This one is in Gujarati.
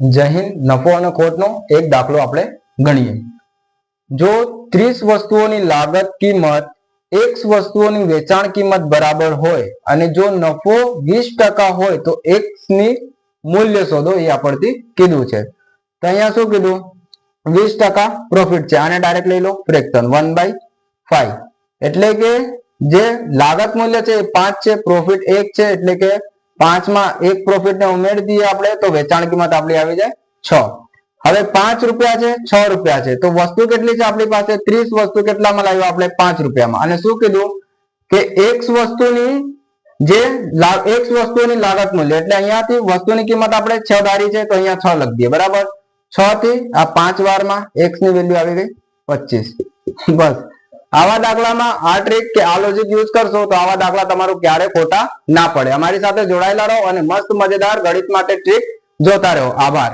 જય હિન્દ. નફો અને ખોટનો એક દાખલો આપણે ગણીએ. જો 30 વસ્તુઓની લાગત કિંમત x વસ્તુઓની વેચાણ કિંમત બરાબર હોય અને જો નફો 20% હોય તો x ની મૂલ્ય શોધો એ આપણથી કીધું છે. તો અહીંયા શું કીધું? 20% પ્રોફિટ છે. આને ડાયરેક્ટ લઈ લો ફ્રેક્શન 1/5 એટલે કે જે લાગત મૂલ્ય છે એ 5 છે, પ્રોફિટ 1 છે એટલે કે 5 માં એક પ્રોફિટ ને ઉમેરી દઈએ આપણે તો વેચાણ કિંમત આપણી આવી જાય 6. હવે 5 રૂપિયા છે, 6 રૂપિયા છે, તો વસ્તુ કેટલી છે આપણી પાસે? 30 વસ્તુ કેટલામાં લાવ્યો આપણે? 5 રૂપિયામાં. અને શું કીધું કે x વસ્તુની લાગત મૂલ્ય એટલે અહીંયાથી વસ્તુની કિંમત આપણે 6 ધારી છે તો અહીંયા 6 લખી દઈએ. બરાબર. 6 થી આ 5 વારમાં x ની વેલ્યુ આવી ગઈ 25. બસ આવા દાખલામાં આ ટ્રીક કે આ લોજિક યુઝ કરશો તો આવા દાખલા તમારું ક્યારે ખોટા ના પડે. અમારી સાથે જોડાયેલા રહો અને મસ્ત મજેદાર ગણિત માટે ટ્રીક જોતા રહો. આભાર.